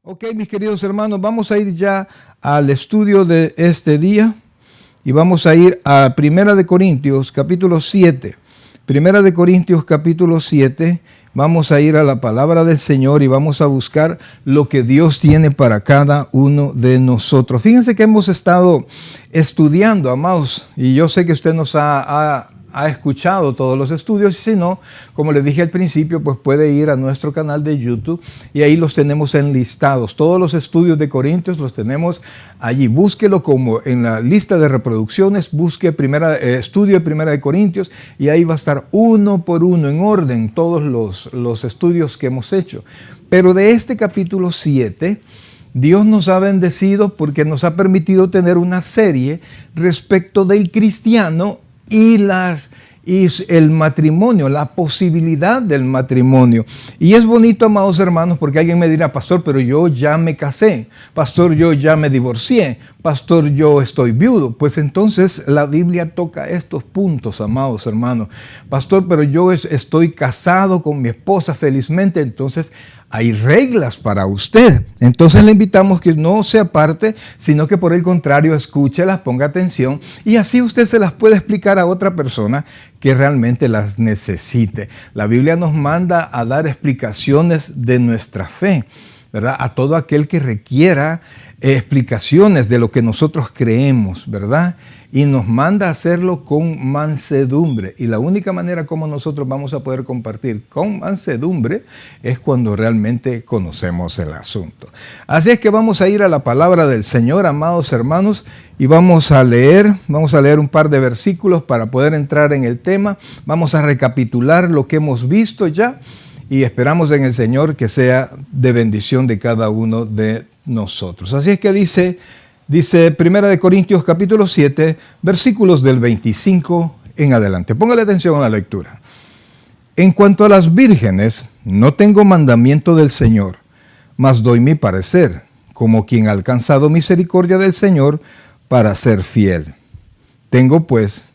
Ok, mis queridos hermanos, vamos a ir ya al estudio de este día y vamos a ir a Primera de Corintios, capítulo 7. Primera de Corintios, capítulo 7. Vamos a ir a la palabra del Señor y vamos a buscar lo que Dios tiene para cada uno de nosotros. Fíjense que hemos estado estudiando, amados, y yo sé que usted nos ha escuchado todos los estudios, y si no, como les dije al principio, pues puede ir a nuestro canal de YouTube y ahí los tenemos enlistados. Todos los estudios de Corintios los tenemos allí. Búsquelo como en la lista de reproducciones, busque estudio de Primera de Corintios y ahí va a estar uno por uno en orden todos los estudios que hemos hecho. Pero de este capítulo 7, Dios nos ha bendecido porque nos ha permitido tener una serie respecto del cristiano y el matrimonio, la posibilidad del matrimonio. Y es bonito, amados hermanos, porque alguien me dirá: pastor, pero yo ya me casé, pastor, yo ya me divorcié, pastor, yo estoy viudo. Pues entonces la Biblia toca estos puntos, amados hermanos. Pastor, pero yo estoy casado con mi esposa felizmente. Entonces hay reglas para usted. Entonces le invitamos que no se aparte, sino que por el contrario escúchelas, ponga atención y así usted se las puede explicar a otra persona que realmente las necesite. La Biblia nos manda a dar explicaciones de nuestra fe, ¿verdad? A todo aquel que requiera explicaciones de lo que nosotros creemos, ¿verdad? Y nos manda a hacerlo con mansedumbre. Y la única manera como nosotros vamos a poder compartir con mansedumbre es cuando realmente conocemos el asunto. Así es que vamos a ir a la palabra del Señor, amados hermanos, y vamos a leer un par de versículos para poder entrar en el tema. Vamos a recapitular lo que hemos visto ya y esperamos en el Señor que sea de bendición de cada uno de nosotros. Así es que dice Primera de Corintios capítulo 7, versículos del 25 en adelante. Póngale atención a la lectura. En cuanto a las vírgenes, no tengo mandamiento del Señor, mas doy mi parecer, como quien ha alcanzado misericordia del Señor para ser fiel. Tengo pues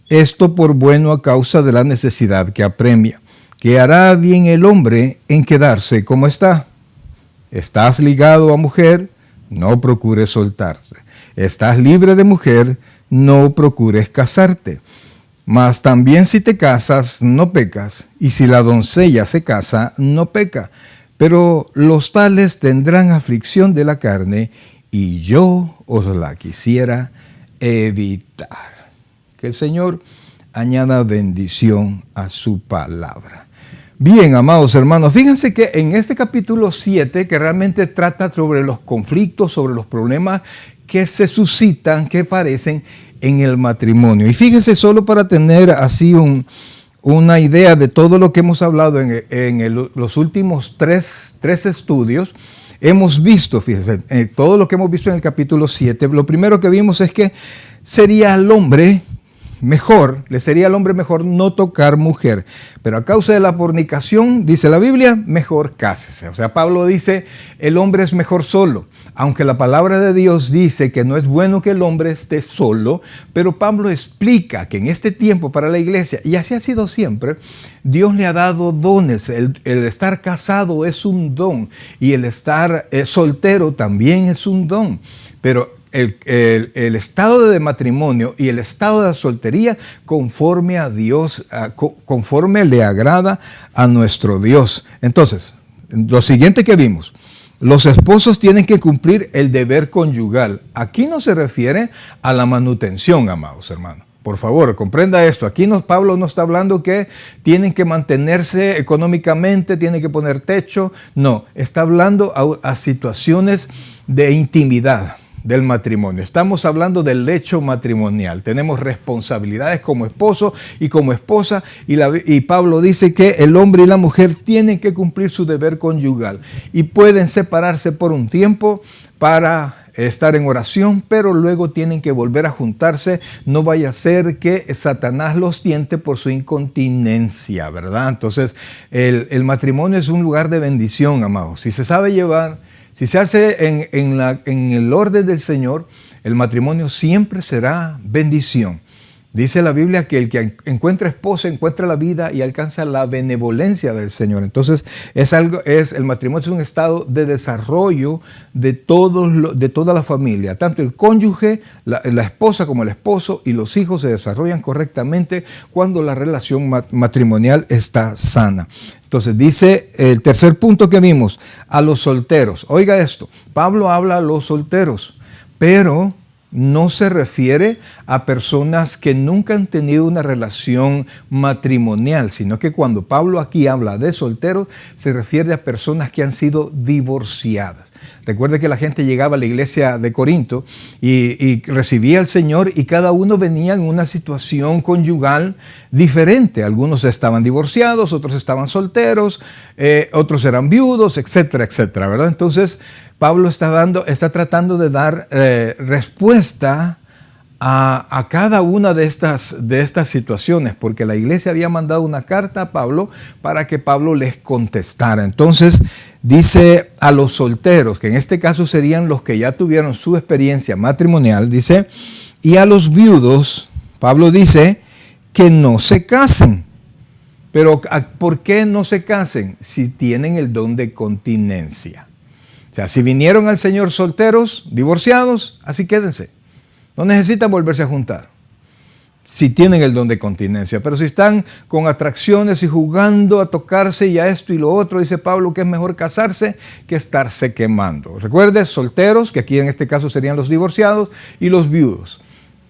esto por bueno a causa de la necesidad que apremia, que hará bien el hombre en quedarse como está. Estás ligado a mujer, no procures soltarte. Estás libre de mujer, no procures casarte. Mas también si te casas, no pecas, y si la doncella se casa, no peca. Pero los tales tendrán aflicción de la carne, y yo os la quisiera evitar. Que el Señor añada bendición a su palabra. Bien, amados hermanos, fíjense que en este capítulo 7, que realmente trata sobre los conflictos, sobre los problemas que se suscitan, que aparecen en el matrimonio. Y fíjense, solo para tener así una idea de todo lo que hemos hablado los últimos tres estudios, hemos visto, fíjense, todo lo que hemos visto en el capítulo 7, lo primero que vimos es que le sería al hombre mejor no tocar mujer. Pero a causa de la fornicación, dice la Biblia, mejor cásese. O sea, Pablo dice, el hombre es mejor solo. Aunque la palabra de Dios dice que no es bueno que el hombre esté solo, pero Pablo explica que en este tiempo para la iglesia, y así ha sido siempre, Dios le ha dado dones. El estar casado es un don y el estar soltero también es un don. Pero el estado de matrimonio y el estado de la soltería conforme a Dios, conforme le agrada a nuestro Dios. Entonces, lo siguiente que vimos, los esposos tienen que cumplir el deber conyugal. Aquí no se refiere a la manutención, amados hermanos. Por favor, comprenda esto. Aquí Pablo no está hablando que tienen que mantenerse económicamente, tienen que poner techo. No, está hablando a situaciones de intimidad del matrimonio. Estamos hablando del lecho matrimonial. Tenemos responsabilidades como esposo y como esposa, y Pablo dice que el hombre y la mujer tienen que cumplir su deber conyugal y pueden separarse por un tiempo para estar en oración, pero luego tienen que volver a juntarse. No vaya a ser que Satanás los tiente por su incontinencia, ¿verdad? Entonces, el matrimonio es un lugar de bendición, amados. Si se sabe llevar, si se hace en el orden del Señor, el matrimonio siempre será bendición. Dice la Biblia que el que encuentra esposa encuentra la vida y alcanza la benevolencia del Señor. Entonces, el matrimonio es un estado de desarrollo de toda la familia. Tanto el cónyuge, la esposa como el esposo y los hijos se desarrollan correctamente cuando la relación matrimonial está sana. Entonces dice el tercer punto que vimos, a los solteros. Oiga esto, Pablo habla a los solteros, pero no se refiere a personas que nunca han tenido una relación matrimonial, sino que cuando Pablo aquí habla de solteros, se refiere a personas que han sido divorciadas. Recuerde que la gente llegaba a la iglesia de Corinto y recibía al Señor y cada uno venía en una situación conyugal diferente. Algunos estaban divorciados, otros estaban solteros, otros eran viudos, etcétera, etcétera, ¿verdad? Entonces, Pablo está tratando de dar respuesta a cada una de estas situaciones, porque la iglesia había mandado una carta a Pablo para que Pablo les contestara. Entonces dice a los solteros, que en este caso serían los que ya tuvieron su experiencia matrimonial, dice, y a los viudos, Pablo dice que no se casen. Pero ¿por qué no se casen? Si tienen el don de continencia. O sea, si vinieron al Señor solteros, divorciados, así quédense. No necesitan volverse a juntar, si tienen el don de continencia. Pero si están con atracciones y jugando a tocarse y a esto y lo otro, dice Pablo que es mejor casarse que estarse quemando. Recuerde, solteros, que aquí en este caso serían los divorciados, y los viudos,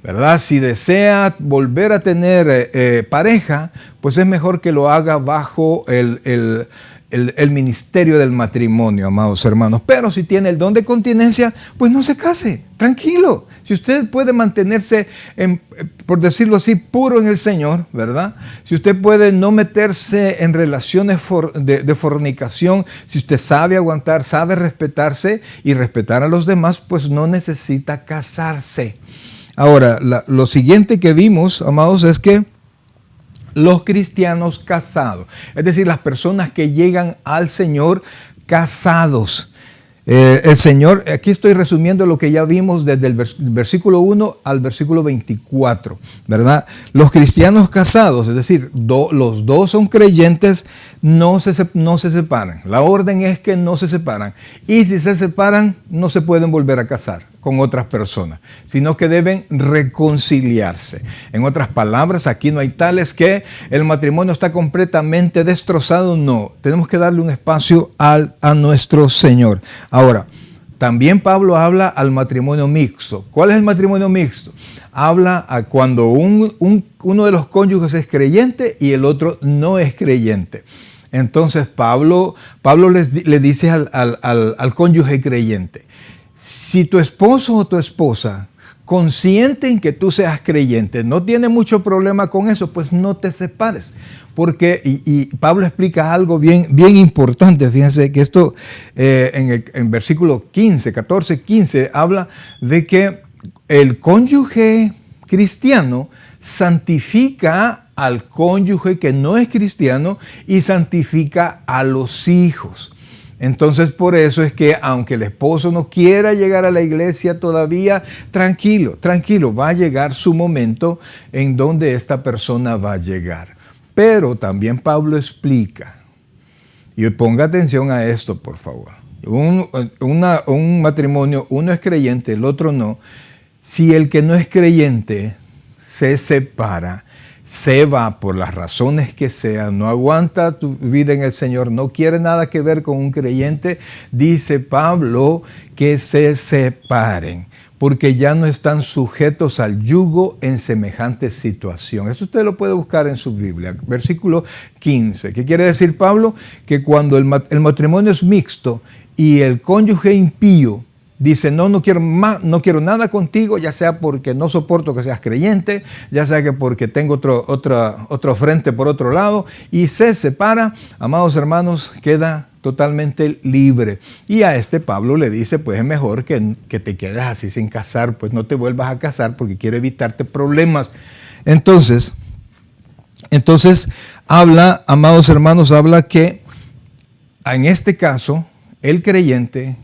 ¿verdad? Si desea volver a tener pareja, pues es mejor que lo haga bajo el ministerio del matrimonio, amados hermanos. Pero si tiene el don de continencia, pues no se case, tranquilo. Si usted puede mantenerse, por decirlo así, puro en el Señor, ¿verdad? Si usted puede no meterse en relaciones de fornicación, si usted sabe aguantar, sabe respetarse y respetar a los demás, pues no necesita casarse. Ahora, lo siguiente que vimos, amados, es que los cristianos casados, es decir, las personas que llegan al Señor casados. El Señor, aquí estoy resumiendo lo que ya vimos desde el versículo 1 al versículo 24, ¿verdad? Los cristianos casados, es decir, los dos son creyentes, no se separan. La orden es que no se separan. Y si se separan, no se pueden volver a casar con otras personas, sino que deben reconciliarse. En otras palabras, aquí no hay tales que el matrimonio está completamente destrozado, no. Tenemos que darle un espacio a nuestro Señor. Ahora, también Pablo habla al matrimonio mixto. ¿Cuál es el matrimonio mixto? Habla a cuando uno de los cónyuges es creyente y el otro no es creyente. Entonces Pablo le dice al cónyuge creyente: si tu esposo o tu esposa consienten que tú seas creyente, no tiene mucho problema con eso, pues no te separes. Porque, y Pablo explica algo bien importante, fíjense que esto en versículo 14, 15, habla de que el cónyuge cristiano santifica al cónyuge que no es cristiano y santifica a los hijos. Entonces, por eso es que aunque el esposo no quiera llegar a la iglesia todavía, tranquilo, va a llegar su momento en donde esta persona va a llegar. Pero también Pablo explica, y ponga atención a esto, por favor. Un matrimonio, uno es creyente, el otro no. Si el que no es creyente se separa, se va por las razones que sean, no aguanta tu vida en el Señor, no quiere nada que ver con un creyente, dice Pablo que se separen, porque ya no están sujetos al yugo en semejante situación. Eso usted lo puede buscar en su Biblia, versículo 15. ¿Qué quiere decir Pablo? Que cuando el matrimonio es mixto y el cónyuge impío dice, no quiero nada contigo, ya sea porque no soporto que seas creyente, ya sea que porque tengo otro frente por otro lado, y se separa, amados hermanos, queda totalmente libre. Y a Pablo le dice, pues es mejor que te quedes así sin casar, pues no te vuelvas a casar porque quiere evitarte problemas. Entonces habla, amados hermanos, habla que en este caso el creyente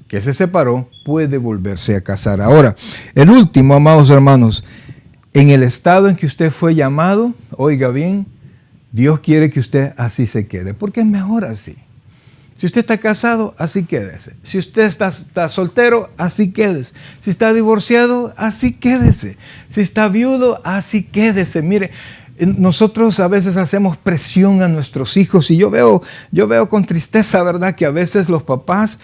que se separó puede volverse a casar. Ahora, el último, amados hermanos, en el estado en que usted fue llamado, oiga bien, Dios quiere que usted así se quede, porque es mejor así. Si usted está casado, así quédese. Si usted está soltero, así quédese. Si está divorciado, así quédese. Si está viudo, así quédese. Mire, nosotros a veces hacemos presión a nuestros hijos y yo veo con tristeza, ¿verdad?, que a veces los papás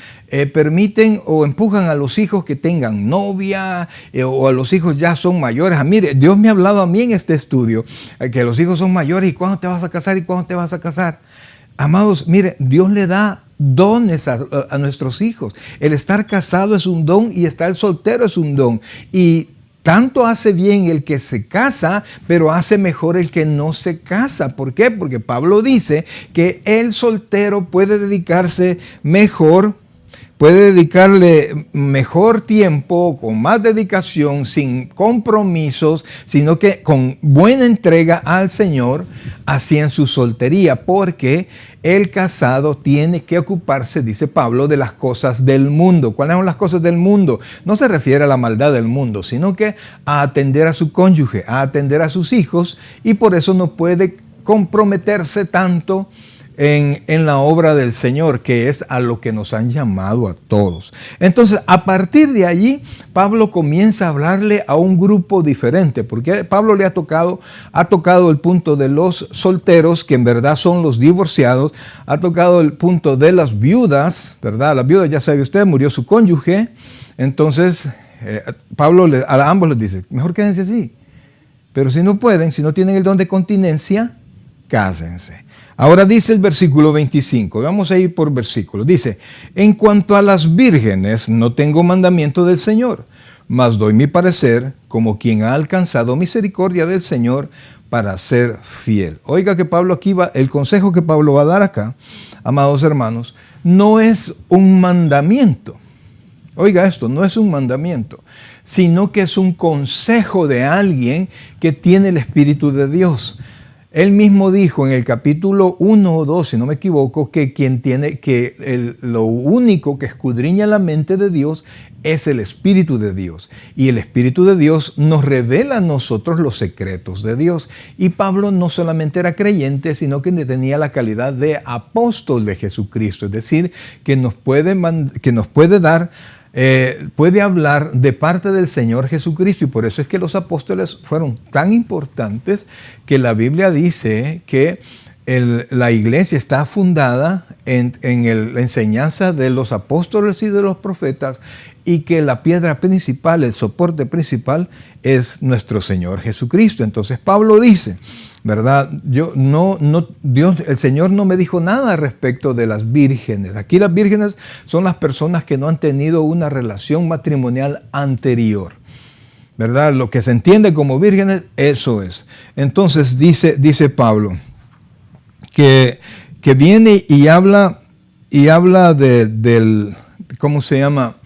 permiten o empujan a los hijos que tengan novia o a los hijos ya son mayores. Mire, Dios me ha hablado a mí en este estudio que los hijos son mayores y ¿cuándo te vas a casar? ¿Y cuándo te vas a casar? Amados, mire, Dios le da dones a nuestros hijos. El estar casado es un don y estar soltero es un don. Y tanto hace bien el que se casa, pero hace mejor el que no se casa. ¿Por qué? Porque Pablo dice que el soltero puede dedicarse mejor, puede dedicarle mejor tiempo, con más dedicación, sin compromisos, sino que con buena entrega al Señor, así en su soltería, porque el casado tiene que ocuparse, dice Pablo, de las cosas del mundo. ¿Cuáles son las cosas del mundo? No se refiere a la maldad del mundo, sino que a atender a su cónyuge, a atender a sus hijos, y por eso no puede comprometerse tanto en la obra del Señor, que es a lo que nos han llamado a todos. Entonces, a partir de allí, Pablo comienza a hablarle a un grupo diferente, porque Pablo le ha tocado el punto de los solteros, que en verdad son los divorciados, ha tocado el punto de las viudas, ¿verdad? Las viudas, ya sabe usted, murió su cónyuge, entonces Pablo a ambos les dice, mejor quédense así, pero si no pueden, si no tienen el don de continencia, cásense. Ahora dice el versículo 25, vamos a ir por versículos. Dice, en cuanto a las vírgenes, no tengo mandamiento del Señor, mas doy mi parecer como quien ha alcanzado misericordia del Señor para ser fiel. Oiga que Pablo aquí el consejo que Pablo va a dar acá, amados hermanos, no es un mandamiento. Oiga esto, no es un mandamiento, sino que es un consejo de alguien que tiene el Espíritu de Dios. Él mismo dijo en el capítulo 1 o 2, si no me equivoco, que lo único que escudriña la mente de Dios es el Espíritu de Dios. Y el Espíritu de Dios nos revela a nosotros los secretos de Dios. Y Pablo no solamente era creyente, sino que tenía la calidad de apóstol de Jesucristo. Es decir, que nos puede dar, puede hablar de parte del Señor Jesucristo, y por eso es que los apóstoles fueron tan importantes que la Biblia dice que la iglesia está fundada en la enseñanza de los apóstoles y de los profetas, y que la piedra principal, el soporte principal es nuestro Señor Jesucristo. Entonces Pablo dice, ¿verdad? El Señor no me dijo nada respecto de las vírgenes. Aquí las vírgenes son las personas que no han tenido una relación matrimonial anterior, ¿verdad? Lo que se entiende como vírgenes, eso es. Entonces dice Pablo que viene y habla del, ¿cómo se llama?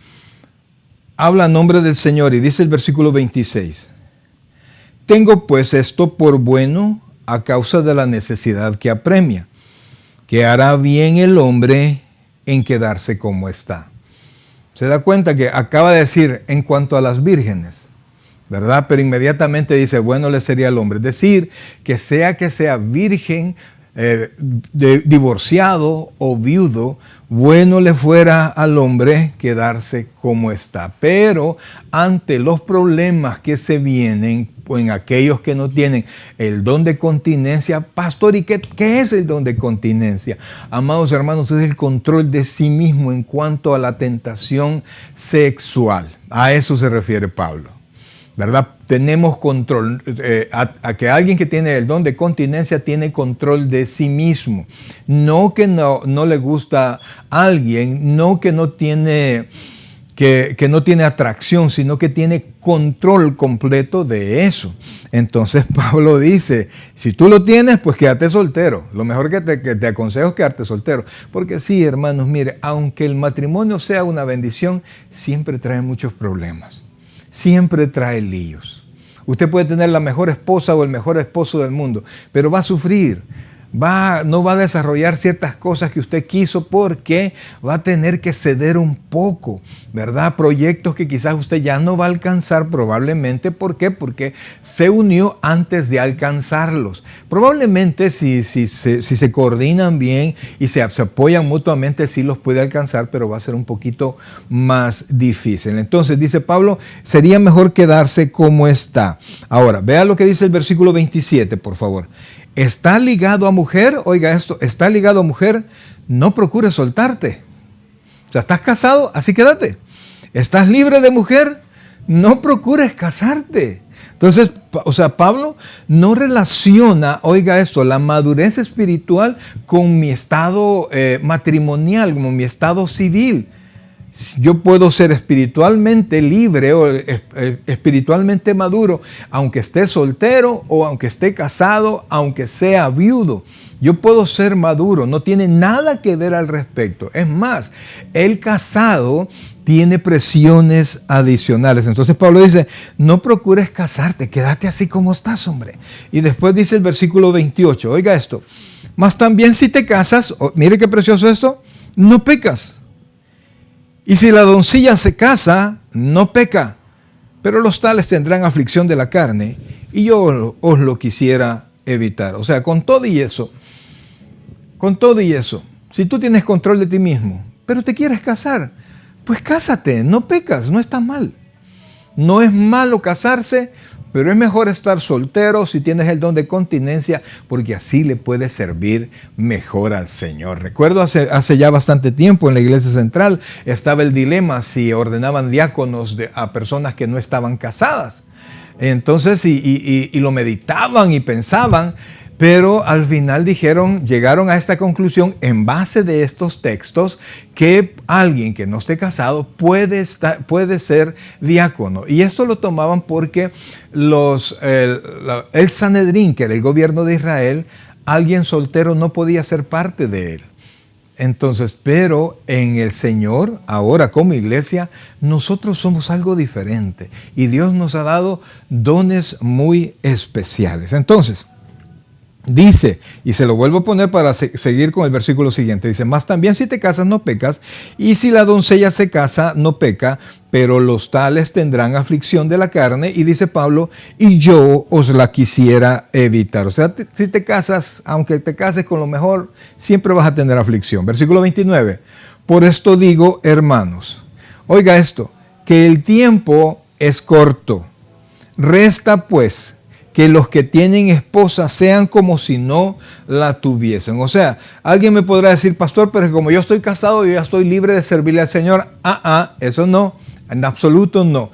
Habla a nombre del Señor y dice el versículo 26. Tengo pues esto por bueno a causa de la necesidad que apremia, que hará bien el hombre en quedarse como está. Se da cuenta que acaba de decir en cuanto a las vírgenes, ¿verdad? Pero inmediatamente dice, bueno le sería al hombre. Es decir, que sea virgen, divorciado o viudo, bueno le fuera al hombre quedarse como está. Pero ante los problemas que se vienen en aquellos que no tienen el don de continencia, pastor, ¿y qué es el don de continencia? Amados hermanos, es el control de sí mismo en cuanto a la tentación sexual. A eso se refiere Pablo, ¿verdad? Tenemos control, a que alguien que tiene el don de continencia tiene control de sí mismo. No que no le gusta a alguien, no que no tiene atracción, sino que tiene control completo de eso. Entonces Pablo dice, si tú lo tienes, pues quédate soltero. Lo mejor que te aconsejo es quedarte soltero. Porque sí, hermanos, mire, aunque el matrimonio sea una bendición, siempre trae muchos problemas. Siempre trae líos. Usted puede tener la mejor esposa o el mejor esposo del mundo, pero va a sufrir. no va a desarrollar ciertas cosas que usted quiso porque va a tener que ceder un poco, ¿verdad? Proyectos que quizás usted ya no va a alcanzar probablemente. ¿Por qué? Porque se unió antes de alcanzarlos. Probablemente si se coordinan bien y se apoyan mutuamente, sí los puede alcanzar, pero va a ser un poquito más difícil. Entonces, dice Pablo, sería mejor quedarse como está. Ahora, vea lo que dice el versículo 27, por favor. ¿Está ligado a mujer? Oiga esto, ¿está ligado a mujer? No procures soltarte. O sea, ¿estás casado? Así quédate. ¿Estás libre de mujer? No procures casarte. Entonces, o sea, Pablo no relaciona, oiga esto, la madurez espiritual con mi estado matrimonial, con mi estado civil. Yo puedo ser espiritualmente libre o espiritualmente maduro, aunque esté soltero o aunque esté casado, aunque sea viudo. Yo puedo ser maduro, no tiene nada que ver al respecto. Es más, el casado tiene presiones adicionales. Entonces Pablo dice, no procures casarte, quédate así como estás, hombre. Y después dice el versículo 28, oiga esto, mas también si te casas, mire qué precioso esto, no pecas. Y si la doncella se casa, no peca, pero los tales tendrán aflicción de la carne, y yo os lo quisiera evitar. O sea, con todo y eso, si tú tienes control de ti mismo, pero te quieres casar, pues cásate, no pecas, no está mal. No es malo casarse, pero es mejor estar soltero si tienes el don de continencia, porque así le puedes servir mejor al Señor. Recuerdo hace ya bastante tiempo en la iglesia central estaba el dilema si ordenaban diáconos a personas que no estaban casadas. Entonces, y lo meditaban y pensaban, pero al final llegaron a esta conclusión en base de estos textos que alguien que no esté casado puede ser diácono. Y esto lo tomaban porque el Sanedrín, que era el gobierno de Israel, alguien soltero no podía ser parte de él. Entonces, pero en el Señor, ahora como iglesia, nosotros somos algo diferente y Dios nos ha dado dones muy especiales. Entonces, dice, y se lo vuelvo a poner para seguir con el versículo siguiente, dice, mas también si te casas no pecas, y si la doncella se casa no peca, pero los tales tendrán aflicción de la carne, y dice Pablo, y yo os la quisiera evitar. O sea, si te casas, aunque te cases con lo mejor, siempre vas a tener aflicción. Versículo 29, por esto digo, hermanos, oiga esto, que el tiempo es corto, resta pues que los que tienen esposa sean como si no la tuviesen. O sea, alguien me podrá decir, pastor, pero como yo estoy casado, yo ya estoy libre de servirle al Señor. Eso no, en absoluto no.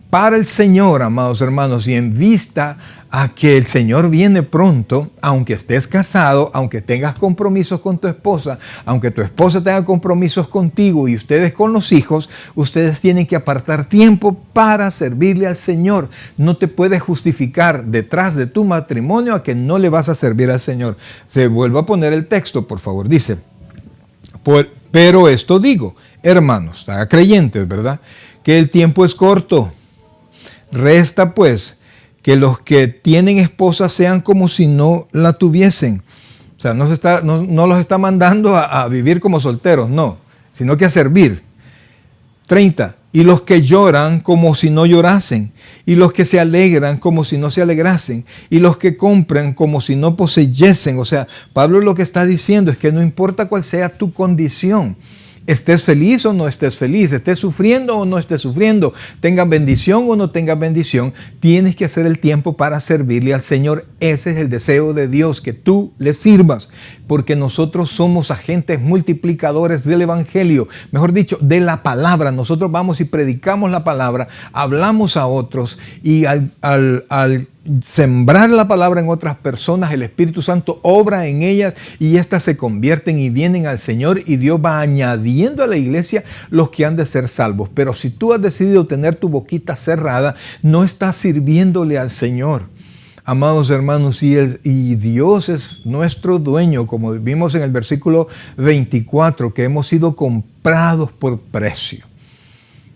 Para el Señor, amados hermanos, y en vista a que el Señor viene pronto, aunque estés casado, aunque tengas compromisos con tu esposa, aunque tu esposa tenga compromisos contigo y ustedes con los hijos, ustedes tienen que apartar tiempo para servirle al Señor. No te puedes justificar detrás de tu matrimonio a que no le vas a servir al Señor. Se vuelvo a poner el texto, por favor. Dice, pero esto digo, hermanos, creyentes, ¿verdad? Que el tiempo es corto. Resta pues que los que tienen esposa sean como si no la tuviesen. O sea, no los está mandando a vivir como solteros, no, sino que a servir. 30. Y los que lloran como si no llorasen, y los que se alegran como si no se alegrasen, y los que compran como si no poseyesen. O sea, Pablo lo que está diciendo es que no importa cuál sea tu condición, estés feliz o no estés feliz, estés sufriendo o no estés sufriendo, tengas bendición o no tengas bendición, tienes que hacer el tiempo para servirle al Señor. Ese es el deseo de Dios, que tú le sirvas, porque nosotros somos agentes multiplicadores del Evangelio, mejor dicho, de la palabra. Nosotros vamos y predicamos la palabra, hablamos a otros, y al sembrar la palabra en otras personas, el Espíritu Santo obra en ellas y éstas se convierten y vienen al Señor, y Dios va añadiendo a la iglesia los que han de ser salvos. Pero si tú has decidido tener tu boquita cerrada, no estás sirviéndole al Señor. Amados hermanos, y Dios es nuestro dueño, como vimos en el versículo 24, que hemos sido comprados por precio.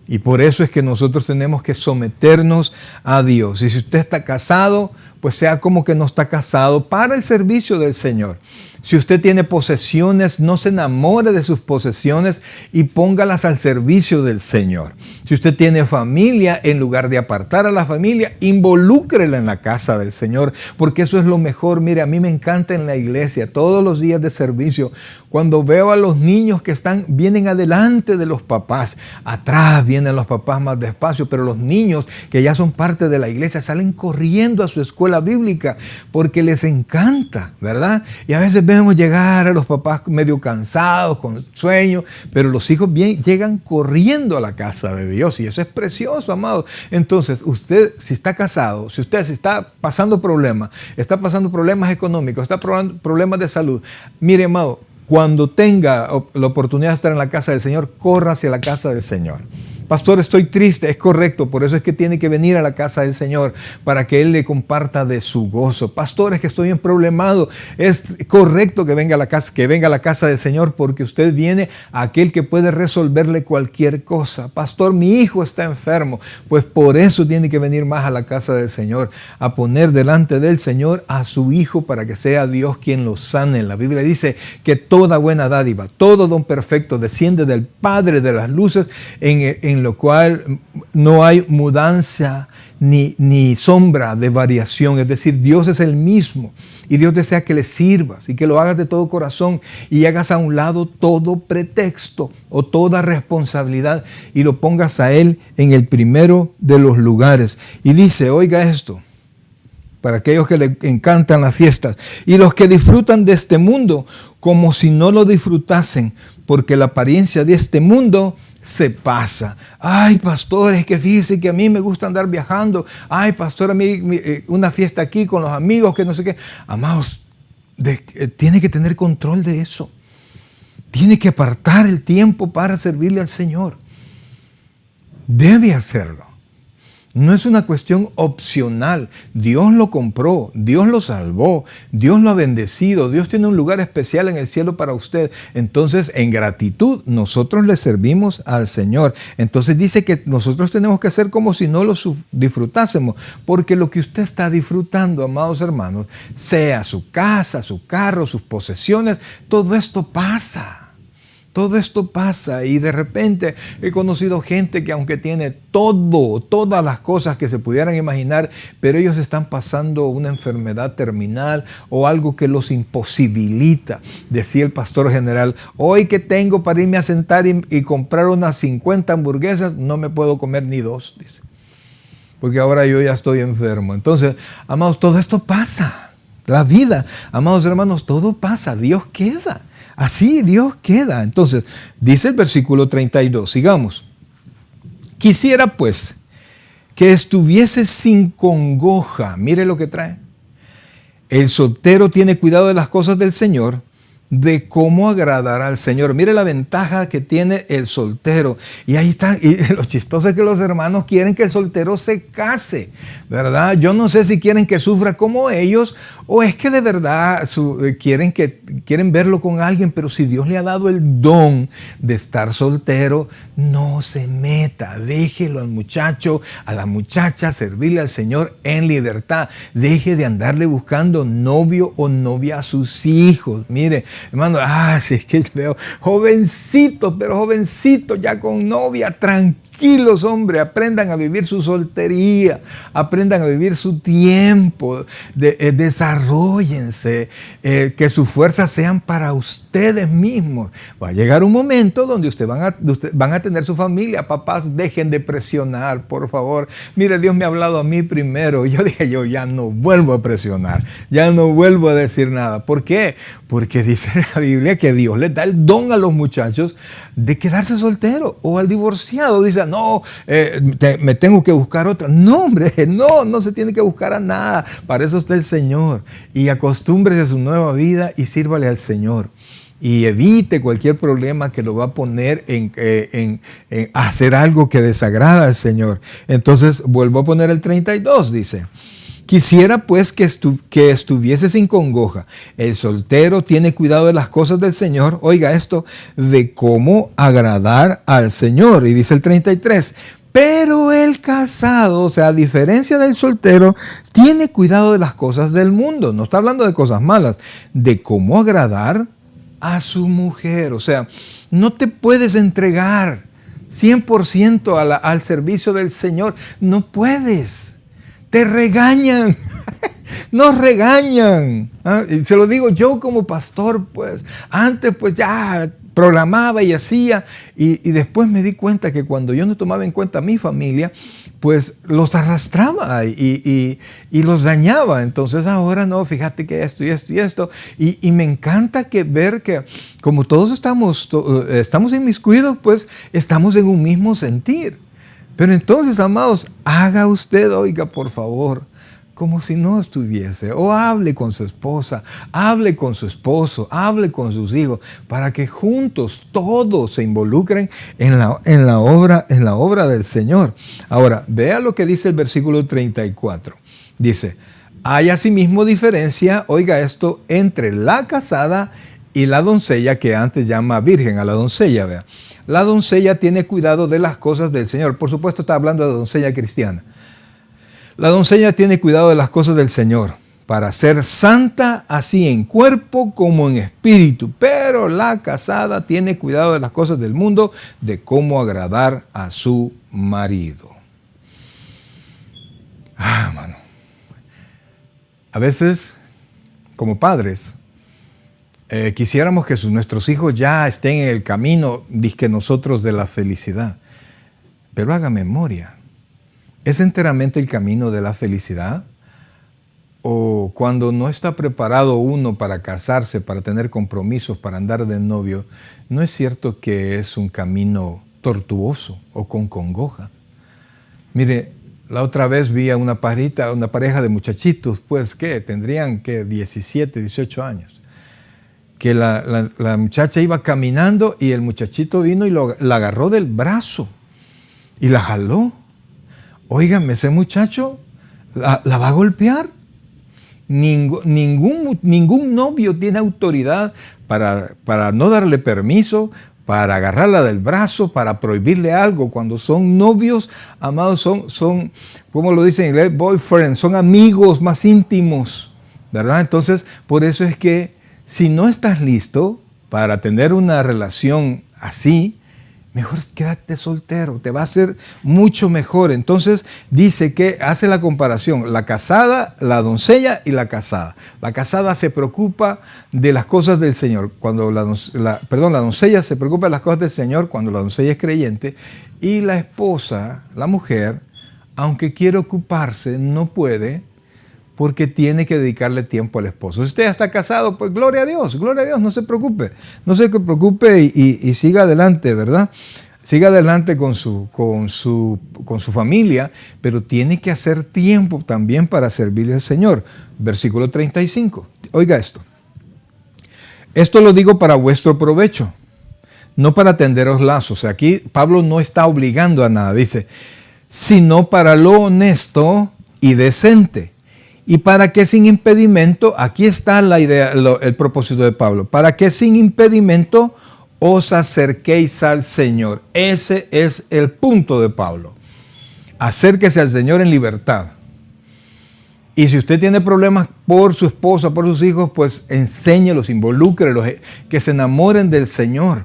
Y por eso es que nosotros tenemos que someternos a Dios. Y si usted está casado, pues sea como que no está casado para el servicio del Señor. Si usted tiene posesiones, no se enamore de sus posesiones y póngalas al servicio del Señor. Si usted tiene familia, en lugar de apartar a la familia, involúcrela en la casa del Señor, porque eso es lo mejor. Mire, a mí me encanta en la iglesia, todos los días de servicio, cuando veo a los niños que vienen adelante de los papás, atrás vienen los papás más despacio, pero los niños que ya son parte de la iglesia salen corriendo a su escuela bíblica porque les encanta, ¿verdad? Y a veces vemos llegar a los papás medio cansados, con sueño, pero los hijos llegan corriendo a la casa de Dios y eso es precioso, amados. Entonces, usted si está casado, si está pasando problemas económicos, está pasando problemas de salud, mire, amado, cuando tenga la oportunidad de estar en la casa del Señor, corra hacia la casa del Señor. Pastor, estoy triste, es correcto, por eso es que tiene que venir a la casa del Señor para que Él le comparta de su gozo. Pastor, es que estoy problemado, es correcto que venga a la casa del Señor porque usted viene a aquel que puede resolverle cualquier cosa. Pastor, mi hijo está enfermo, pues por eso tiene que venir más a la casa del Señor, a poner delante del Señor a su hijo para que sea Dios quien lo sane. La Biblia dice que toda buena dádiva, todo don perfecto desciende del Padre de las luces, en lo cual no hay mudanza ni sombra de variación. Es decir, Dios es el mismo y Dios desea que le sirvas y que lo hagas de todo corazón y hagas a un lado todo pretexto o toda responsabilidad y lo pongas a Él en el primero de los lugares. Y dice, oiga esto, para aquellos que le encantan las fiestas y los que disfrutan de este mundo como si no lo disfrutasen, porque la apariencia de este mundo se pasa. Ay, pastor, es que fíjese que a mí me gusta andar viajando. Ay, pastor, a mí una fiesta aquí con los amigos, que no sé qué. Amados, tiene que tener control de eso. Tiene que apartar el tiempo para servirle al Señor. Debe hacerlo. No es una cuestión opcional. Dios lo compró, Dios lo salvó, Dios lo ha bendecido, Dios tiene un lugar especial en el cielo para usted. Entonces, en gratitud, nosotros le servimos al Señor. Entonces dice que nosotros tenemos que hacer como si no lo disfrutásemos, porque lo que usted está disfrutando, amados hermanos, sea su casa, su carro, sus posesiones, todo esto pasa. Todo esto pasa y de repente he conocido gente que aunque tiene todas las cosas que se pudieran imaginar, pero ellos están pasando una enfermedad terminal o algo que los imposibilita. Decía el pastor general, hoy que tengo para irme a sentar y comprar unas 50 hamburguesas, no me puedo comer ni 2, dice, porque ahora yo ya estoy enfermo. Entonces, amados, todo esto pasa. La vida, amados hermanos, todo pasa, Dios queda. Así Dios queda. Entonces, dice el versículo 32, sigamos. Quisiera pues que estuviese sin congoja. Mire lo que trae. El soltero tiene cuidado de las cosas del Señor, de cómo agradar al Señor. Mire la ventaja que tiene el soltero. Y ahí está. Y lo chistoso es que los hermanos quieren que el soltero se case, ¿verdad? Yo no sé si quieren que sufra como ellos o es que de verdad quieren verlo con alguien, pero si Dios le ha dado el don de estar soltero, no se meta. Déjelo al muchacho, a la muchacha, servirle al Señor en libertad. Deje de andarle buscando novio o novia a sus hijos. Mire, hermano, si es que veo jovencitos, pero jovencitos ya con novia, tranquilos, hombre, aprendan a vivir su soltería, aprendan a vivir su tiempo, desarróllense, que sus fuerzas sean para ustedes mismos. Va a llegar un momento donde ustedes van a tener su familia. Papás, dejen de presionar, por favor. Mire, Dios me ha hablado a mí primero. Yo dije, yo ya no vuelvo a presionar, ya no vuelvo a decir nada. ¿Por qué? Porque dice la Biblia que Dios les da el don a los muchachos de quedarse soltero o al divorciado. Dice, no, me tengo que buscar otra. No, hombre, no se tiene que buscar a nada. Para eso está el Señor. Y acostúmbrese a su nueva vida y sírvale al Señor. Y evite cualquier problema que lo va a poner en hacer algo que desagrada al Señor. Entonces, vuelvo a poner el 32, dice. Quisiera pues que estuviese sin congoja. El soltero tiene cuidado de las cosas del Señor. Oiga esto, de cómo agradar al Señor. Y dice el 33, Pero el casado, o sea, a diferencia del soltero, tiene cuidado de las cosas del mundo. No está hablando de cosas malas, de cómo agradar a su mujer. O sea, no te puedes entregar 100% al servicio del Señor. No puedes. Te regañan. Nos regañan. Y se lo digo yo como pastor, pues. Antes, pues ya programaba y hacía. Y después me di cuenta que cuando yo no tomaba en cuenta a mi familia, pues los arrastraba y los dañaba. Entonces ahora no, fíjate que esto y esto y esto. Y me encanta ver que como todos estamos inmiscuidos, pues estamos en un mismo sentir. Pero entonces, amados, haga usted, oiga, por favor, como si no estuviese, o hable con su esposa, hable con su esposo, hable con sus hijos, para que juntos todos se involucren en la obra del Señor. Ahora, vea lo que dice el versículo 34. Dice, hay asimismo diferencia, oiga esto, entre la casada y la doncella, que antes llama virgen a la doncella, vea. La doncella tiene cuidado de las cosas del Señor. Por supuesto, está hablando de doncella cristiana. La doncella tiene cuidado de las cosas del Señor para ser santa así en cuerpo como en espíritu. Pero la casada tiene cuidado de las cosas del mundo, de cómo agradar a su marido. Mano. A veces, como padres, quisiéramos que nuestros hijos ya estén en el camino, dizque nosotros, de la felicidad. Pero haga memoria. ¿Es enteramente el camino de la felicidad? ¿O cuando no está preparado uno para casarse, para tener compromisos, para andar de novio, no es cierto que es un camino tortuoso o con congoja? Mire, la otra vez vi a una pareja de muchachitos, pues que tendrían 17, 18 años. Que la muchacha iba caminando y el muchachito vino y la agarró del brazo y la jaló. Óigame, ese muchacho la va a golpear. Ningún novio tiene autoridad para no darle permiso, para agarrarla del brazo, para prohibirle algo. Cuando son novios, amados, son como lo dicen en inglés, boyfriends, son amigos más íntimos, ¿verdad? Entonces, por eso es que si no estás listo para tener una relación así, mejor quédate soltero, te va a ser mucho mejor. Entonces dice que hace la comparación, la casada, la doncella y la casada. La casada se preocupa de las cosas del Señor, cuando la doncella se preocupa de las cosas del Señor cuando la doncella es creyente, y la esposa, la mujer, aunque quiere ocuparse, no puede, porque tiene que dedicarle tiempo al esposo. Si usted ya está casado, pues gloria a Dios, no se preocupe. No se preocupe y siga adelante, ¿verdad? Siga adelante con su familia, pero tiene que hacer tiempo también para servirle al Señor. Versículo 35, oiga esto. Esto lo digo para vuestro provecho, no para tenderos lazos. Aquí Pablo no está obligando a nada, dice, sino para lo honesto y decente. Y para que sin impedimento, aquí está la idea, el propósito de Pablo, para que sin impedimento os acerquéis al Señor. Ese es el punto de Pablo. Acérquese al Señor en libertad. Y si usted tiene problemas por su esposa, por sus hijos, pues enséñelos, involúcrelos, que se enamoren del Señor.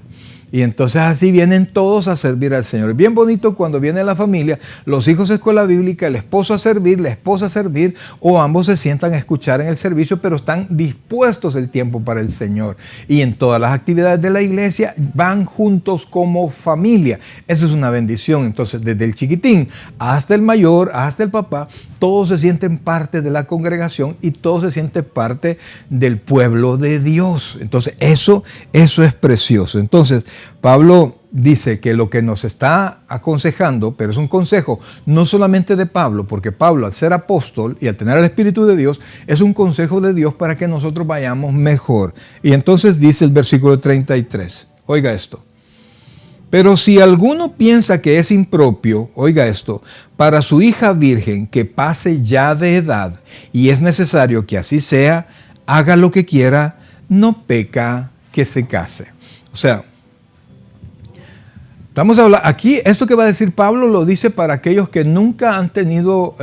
Y entonces así vienen todos a servir al Señor. Bien bonito cuando viene la familia, los hijos a escuela bíblica, el esposo a servir, la esposa a servir, o ambos se sientan a escuchar en el servicio, pero están dispuestos el tiempo para el Señor. Y en todas las actividades de la iglesia van juntos como familia. Eso es una bendición. Entonces, desde el chiquitín hasta el mayor, hasta el papá, todos se sienten parte de la congregación y todos se sienten parte del pueblo de Dios. Entonces, eso es precioso. Entonces, Pablo dice que lo que nos está aconsejando, pero es un consejo no solamente de Pablo, porque Pablo, al ser apóstol y al tener el Espíritu de Dios, es un consejo de Dios para que nosotros vayamos mejor. Y entonces dice el versículo 33, oiga esto. Pero si alguno piensa que es impropio, oiga esto, para su hija virgen que pase ya de edad y es necesario que así sea, haga lo que quiera, no peca que se case. O sea, Estamos hablando, aquí, esto que va a decir Pablo lo dice para aquellos que nunca han tenido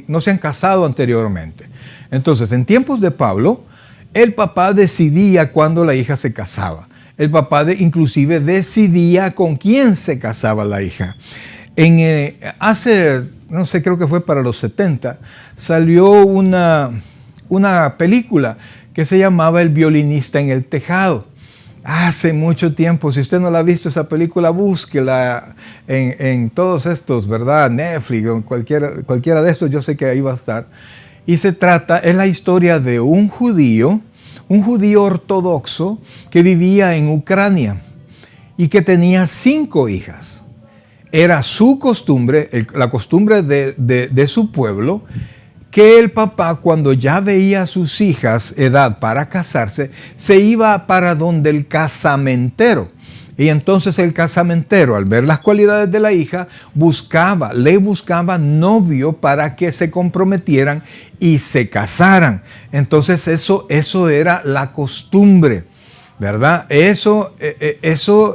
no se han casado anteriormente. Entonces, en tiempos de Pablo, el papá decidía cuándo la hija se casaba. El papá inclusive decidía con quién se casaba la hija. Hace, no sé, creo que fue para los 70, salió una película que se llamaba El violinista en el tejado. Hace mucho tiempo, si usted no la ha visto esa película, búsquela en todos estos, ¿verdad? Netflix o cualquiera de estos, yo sé que ahí va a estar. Y es la historia de un judío ortodoxo que vivía en Ucrania y que tenía 5 hijas. Era su costumbre, la costumbre de su pueblo, que el papá, cuando ya veía a sus hijas edad para casarse, se iba para donde el casamentero. Y entonces el casamentero, al ver las cualidades de la hija, le buscaba novio para que se comprometieran y se casaran. Entonces eso era la costumbre, ¿verdad? Eso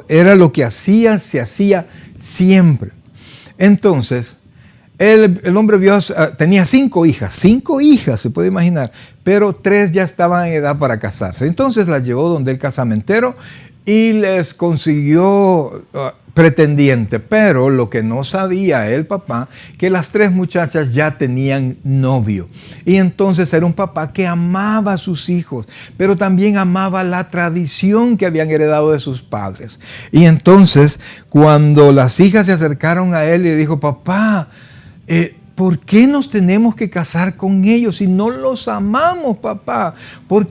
era lo que se hacía siempre. Entonces, el hombre vio, tenía 5 hijas, se puede imaginar, pero 3 ya estaban en edad para casarse. Entonces las llevó donde el casamentero y les consiguió pretendiente, pero lo que no sabía el papá, que las 3 muchachas ya tenían novio. Y entonces era un papá que amaba a sus hijos, pero también amaba la tradición que habían heredado de sus padres. Y entonces, cuando las hijas se acercaron a él, le dijo: papá, ¿por qué nos tenemos que casar con ellos si no los amamos, papá?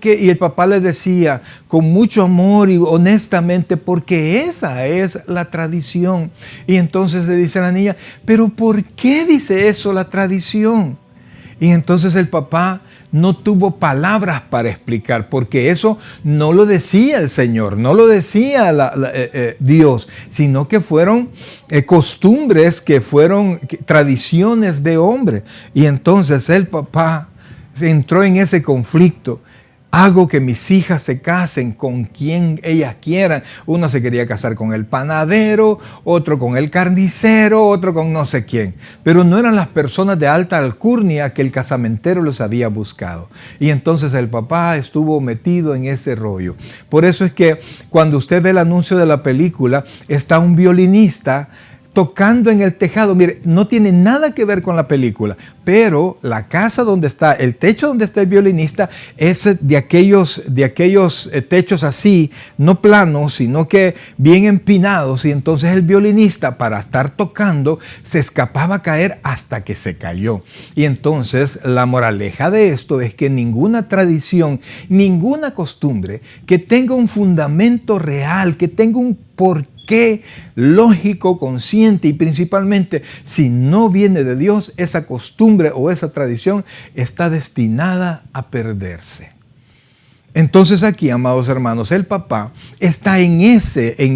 Y el papá le decía con mucho amor y honestamente, porque esa es la tradición. Y entonces le dice a la niña: ¿pero por qué dice eso la tradición? Y entonces el papá no tuvo palabras para explicar, porque eso no lo decía el Señor, no lo decía Dios, sino que fueron costumbres, que fueron tradiciones de hombre. Y entonces el papá entró en ese conflicto. Hago que mis hijas se casen con quien ellas quieran. Uno se quería casar con el panadero, otro con el carnicero, otro con no sé quién. Pero no eran las personas de alta alcurnia que el casamentero los había buscado. Y entonces el papá estuvo metido en ese rollo. Por eso es que cuando usted ve el anuncio de la película, está un violinista tocando en el tejado. Mire, no tiene nada que ver con la película, pero la casa donde está, el techo donde está el violinista, es de aquellos techos así, no planos, sino que bien empinados. Y entonces el violinista, para estar tocando, se escapaba a caer hasta que se cayó. Y entonces la moraleja de esto es que ninguna tradición, ninguna costumbre que tenga un fundamento real, que tenga un porqué lógico, consciente, y principalmente si no viene de Dios, esa costumbre o esa tradición está destinada a perderse. Entonces aquí, amados hermanos, el papá está en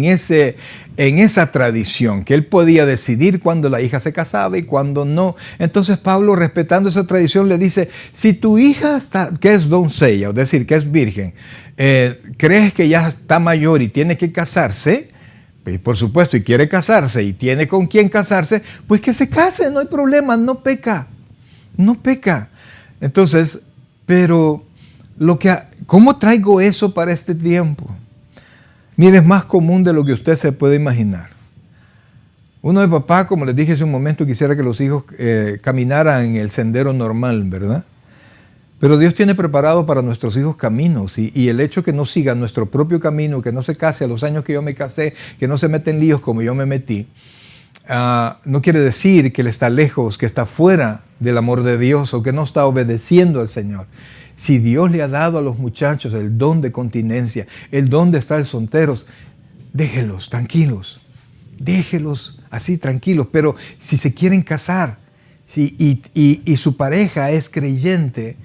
esa tradición, que él podía decidir cuándo la hija se casaba y cuándo no. Entonces Pablo, respetando esa tradición, le dice: si tu hija que es doncella, es decir, que es virgen, crees que ya está mayor y tiene que casarse, y por supuesto, y quiere casarse y tiene con quién casarse, pues que se case, no hay problema, no peca. Entonces, pero ¿cómo traigo eso para este tiempo? Mire, es más común de lo que usted se puede imaginar. Uno de papá, como les dije hace un momento, quisiera que los hijos caminaran en el sendero normal, ¿verdad? Pero Dios tiene preparado para nuestros hijos caminos, y el hecho que no siga nuestro propio camino, que no se case a los años que yo me casé, que no se mete en líos como yo me metí, no quiere decir que él está lejos, que está fuera del amor de Dios o que no está obedeciendo al Señor. Si Dios le ha dado a los muchachos el don de continencia, el don de estar solteros, déjelos tranquilos, déjelos así tranquilos. Pero si se quieren casar y su pareja es creyente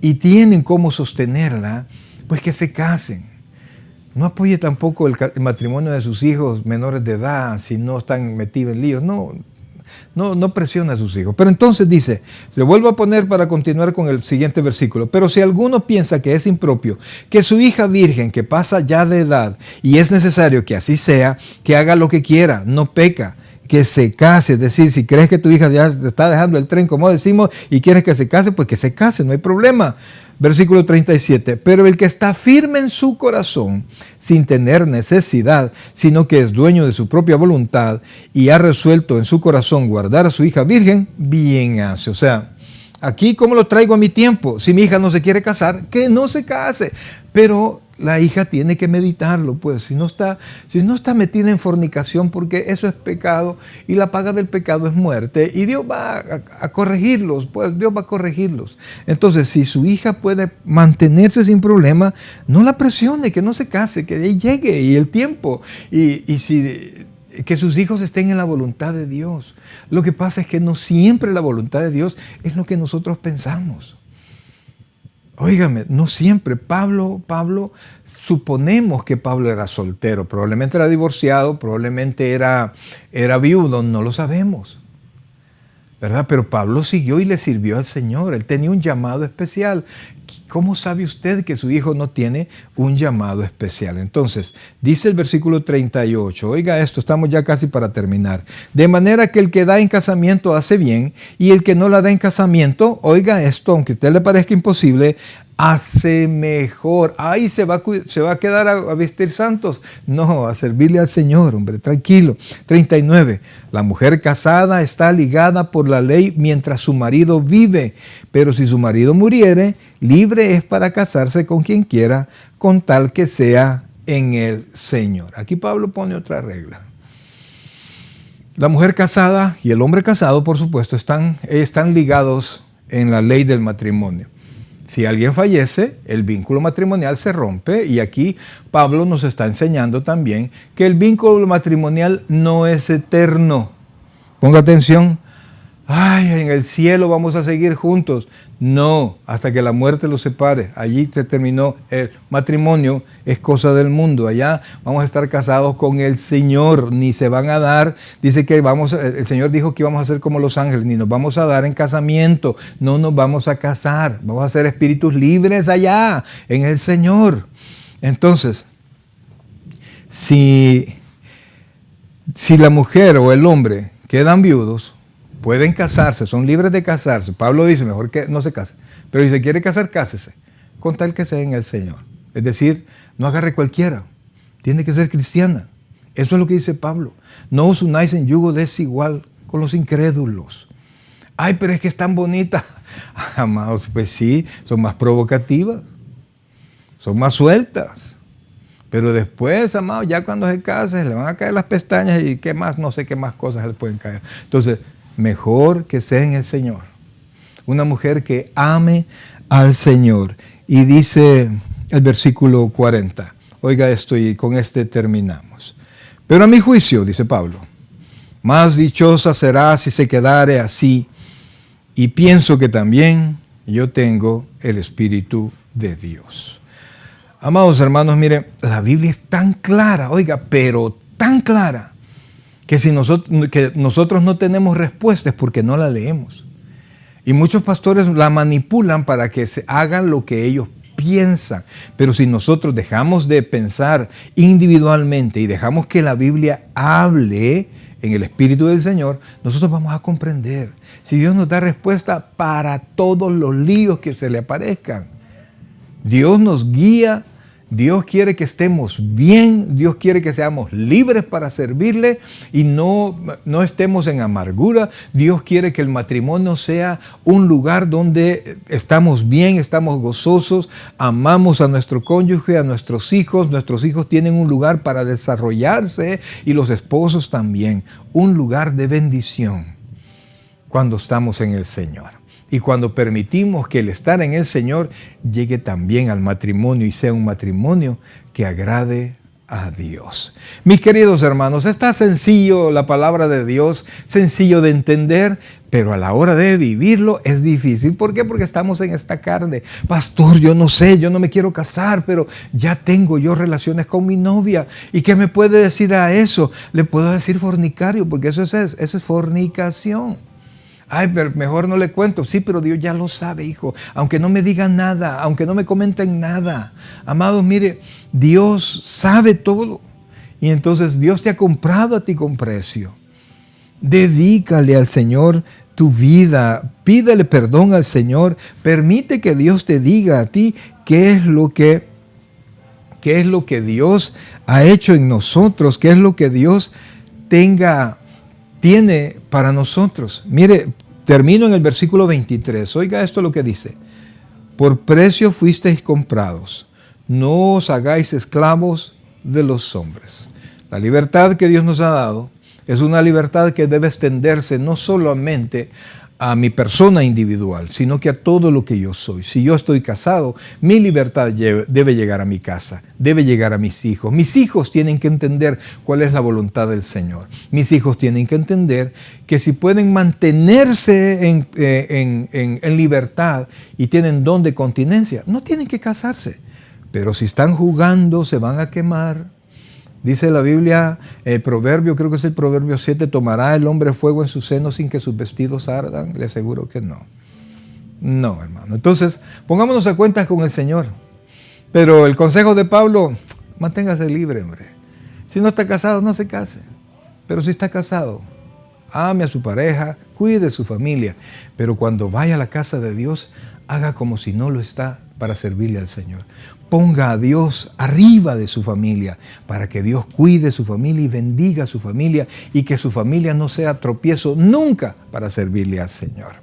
y tienen cómo sostenerla, pues que se casen. No apoye tampoco el matrimonio de sus hijos menores de edad si no están metidos en líos. No, No presione a sus hijos. Pero entonces dice, le vuelvo a poner para continuar con el siguiente versículo. Pero si alguno piensa que es impropio, que su hija virgen, que pasa ya de edad, y es necesario que así sea, que haga lo que quiera, no peca, que se case. Es decir, si crees que tu hija ya te está dejando el tren, como decimos, y quieres que se case, pues que se case, no hay problema. Versículo 37, pero el que está firme en su corazón, sin tener necesidad, sino que es dueño de su propia voluntad y ha resuelto en su corazón guardar a su hija virgen, bien hace. O sea, aquí, ¿cómo lo traigo a mi tiempo? Si mi hija no se quiere casar, que no se case. Pero la hija tiene que meditarlo, pues, si no está metida en fornicación, porque eso es pecado y la paga del pecado es muerte, y Dios va a corregirlos, pues Dios va a corregirlos. Entonces, si su hija puede mantenerse sin problema, no la presione, que no se case, que llegue y el tiempo, que sus hijos estén en la voluntad de Dios. Lo que pasa es que no siempre la voluntad de Dios es lo que nosotros pensamos. Óigame, no siempre. Pablo, suponemos que Pablo era soltero, probablemente era divorciado, probablemente era viudo, no lo sabemos, ¿verdad? Pero Pablo siguió y le sirvió al Señor. Él tenía un llamado especial. ¿Cómo sabe usted que su hijo no tiene un llamado especial? Entonces, dice el versículo 38, oiga esto, estamos ya casi para terminar. De manera que el que da en casamiento hace bien, y el que no la da en casamiento, oiga esto, aunque a usted le parezca imposible, hace mejor. Ahí se va a quedar a vestir santos. No, a servirle al Señor, hombre, tranquilo. 39. La mujer casada está ligada por la ley mientras su marido vive, pero si su marido muriere, libre es para casarse con quien quiera, con tal que sea en el Señor. Aquí Pablo pone otra regla. La mujer casada y el hombre casado, por supuesto, están ligados en la ley del matrimonio. Si alguien fallece, el vínculo matrimonial se rompe, y aquí Pablo nos está enseñando también que el vínculo matrimonial no es eterno. Ponga atención. Ay, en el cielo vamos a seguir juntos. No, hasta que la muerte los separe. Allí se terminó. El matrimonio es cosa del mundo. Allá vamos a estar casados con el Señor. Ni se van a dar. Dice que el Señor dijo que íbamos a ser como los ángeles. Ni nos vamos a dar en casamiento. No nos vamos a casar. Vamos a ser espíritus libres allá, en el Señor. Entonces, si la mujer o el hombre quedan viudos, pueden casarse, son libres de casarse. Pablo dice, mejor que no se case. Pero si se quiere casar, cásese, con tal que sea en el Señor. Es decir, no agarre cualquiera. Tiene que ser cristiana. Eso es lo que dice Pablo. No os unáis en yugo desigual con los incrédulos. Ay, pero es que es tan bonita. Amados, pues sí, son más provocativas. Son más sueltas. Pero después, amados, ya cuando se case, le van a caer las pestañas y qué más, no sé qué más cosas le pueden caer. Entonces, mejor que sea en el Señor. Una mujer que ame al Señor. Y dice el versículo 40. Oiga esto y con este terminamos. Pero a mi juicio, dice Pablo, más dichosa será si se quedare así. Y pienso que también yo tengo el Espíritu de Dios. Amados hermanos, miren, la Biblia es tan clara, oiga, pero tan clara, que nosotros no tenemos respuestas porque no la leemos. Y muchos pastores la manipulan para que se hagan lo que ellos piensan. Pero si nosotros dejamos de pensar individualmente y dejamos que la Biblia hable en el Espíritu del Señor, nosotros vamos a comprender. Si Dios nos da respuesta para todos los líos que se le aparezcan. Dios nos guía. Dios quiere que estemos bien, Dios quiere que seamos libres para servirle y no estemos en amargura. Dios quiere que el matrimonio sea un lugar donde estamos bien, estamos gozosos, amamos a nuestro cónyuge, a nuestros hijos tienen un lugar para desarrollarse y los esposos también, un lugar de bendición cuando estamos en el Señor. Y cuando permitimos que el estar en el Señor llegue también al matrimonio y sea un matrimonio que agrade a Dios. Mis queridos hermanos, está sencillo la palabra de Dios, sencillo de entender, Pero a la hora de vivirlo es difícil. ¿Por qué? Porque estamos en esta carne. Pastor, yo no sé, yo no me quiero casar, pero ya tengo yo relaciones con mi novia. ¿Y qué me puede decir a eso? Le puedo decir fornicario, porque eso es fornicación. Ay, pero mejor no le cuento. Sí, pero Dios ya lo sabe, hijo. Aunque no me digan nada, aunque no me comenten nada. Amados, mire, Dios sabe todo. Y entonces Dios te ha comprado a ti con precio. Dedícale al Señor tu vida, pídele perdón al Señor, permite que Dios te diga a ti qué es lo que Dios ha hecho en nosotros, qué es lo que Dios tiene para nosotros. Mire, termino en el versículo 23, oiga esto lo que dice: por precio fuisteis comprados, no os hagáis esclavos de los hombres. La libertad que Dios nos ha dado es una libertad que debe extenderse no solamente a mi persona individual, sino que a todo lo que yo soy. Si yo estoy casado, mi libertad debe llegar a mi casa, debe llegar a mis hijos. Mis hijos tienen que entender cuál es la voluntad del Señor. Mis hijos tienen que entender que si pueden mantenerse en libertad y tienen don de continencia, no tienen que casarse. Pero si están jugando, se van a quemar. Dice la Biblia, el proverbio, creo que es el proverbio 7, ¿tomará el hombre fuego en su seno sin que sus vestidos ardan? Le aseguro que no. No, hermano. Entonces, pongámonos a cuentas con el Señor. Pero el consejo de Pablo, manténgase libre, hombre. Si no está casado, no se case. Pero si está casado, ame a su pareja, cuide de su familia. Pero cuando vaya a la casa de Dios, haga como si no lo está, para servirle al Señor. Ponga a Dios arriba de su familia para que Dios cuide su familia y bendiga a su familia y que su familia no sea tropiezo nunca para servirle al Señor.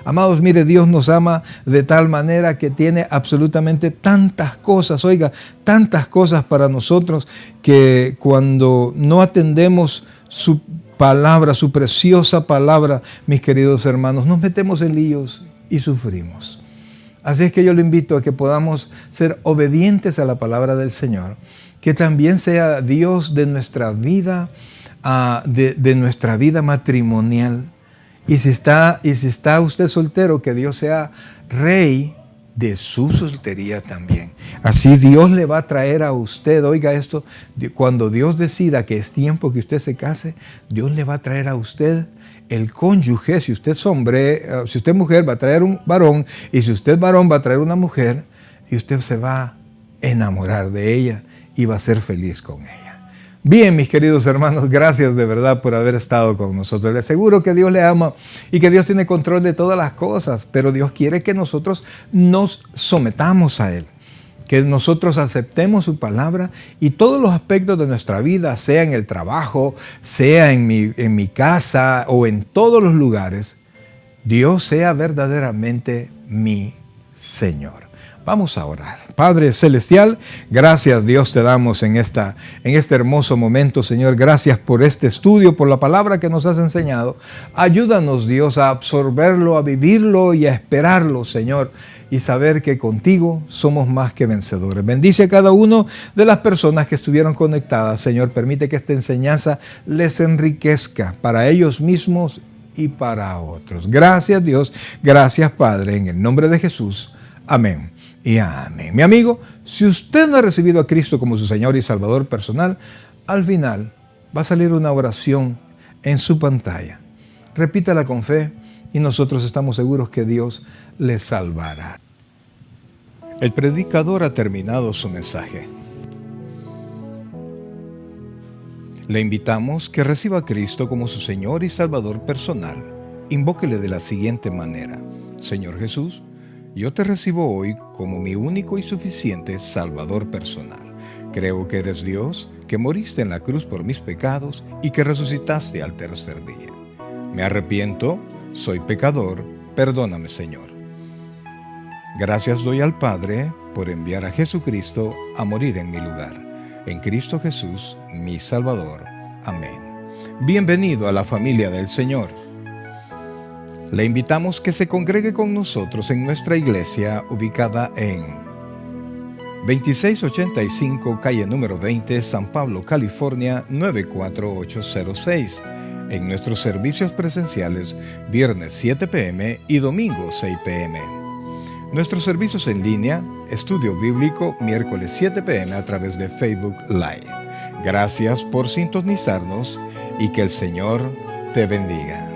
Amados, mire, Dios nos ama de tal manera que tiene absolutamente tantas cosas, oiga, tantas cosas para nosotros que cuando no atendemos su palabra, su preciosa palabra, mis queridos hermanos, nos metemos en líos y sufrimos. Así es que yo le invito a que podamos ser obedientes a la palabra del Señor, que también sea Dios de nuestra vida, de nuestra vida matrimonial. Y si está usted soltero, que Dios sea rey de su soltería también. Así Dios le va a traer a usted, oiga esto, cuando Dios decida que es tiempo que usted se case, Dios le va a traer a usted el cónyuge. Si usted es hombre, si usted es mujer, va a traer un varón, y si usted es varón, va a traer una mujer, y usted se va a enamorar de ella y va a ser feliz con ella. Bien, mis queridos hermanos, gracias de verdad por haber estado con nosotros. Les aseguro que Dios le ama y que Dios tiene control de todas las cosas, pero Dios quiere que nosotros nos sometamos a Él, que nosotros aceptemos su palabra y todos los aspectos de nuestra vida, sea en el trabajo, sea en mi casa o en todos los lugares, Dios sea verdaderamente mi Señor. Vamos a orar. Padre Celestial, gracias Dios te damos en este hermoso momento, Señor. Gracias por este estudio, por la palabra que nos has enseñado. Ayúdanos, Dios, a absorberlo, a vivirlo y a esperarlo, Señor, y saber que contigo somos más que vencedores. Bendice a cada uno de las personas que estuvieron conectadas, Señor. Permite que esta enseñanza les enriquezca para ellos mismos y para otros. Gracias, Dios. Gracias, Padre. En el nombre de Jesús. Amén. Y amén. Mi amigo, si usted no ha recibido a Cristo como su Señor y Salvador personal, al final va a salir una oración en su pantalla. Repítala con fe y nosotros estamos seguros que Dios le salvará. El predicador ha terminado su mensaje. Le invitamos que reciba a Cristo como su Señor y Salvador personal. Invóquele de la siguiente manera: Señor Jesús, yo te recibo hoy como mi único y suficiente Salvador personal. Creo que eres Dios, que moriste en la cruz por mis pecados y que resucitaste al tercer día. Me arrepiento, soy pecador, perdóname, Señor. Gracias doy al Padre por enviar a Jesucristo a morir en mi lugar. En Cristo Jesús, mi Salvador. Amén. Bienvenido a la familia del Señor. Le invitamos que se congregue con nosotros en nuestra iglesia ubicada en 2685 calle número 20, San Pablo, California 94806. en nuestros servicios presenciales viernes 7 p.m. y domingo 6 p.m. Nuestros servicios en línea, estudio bíblico, miércoles 7 p.m. a través de Facebook Live. Gracias por sintonizarnos y que el Señor te bendiga.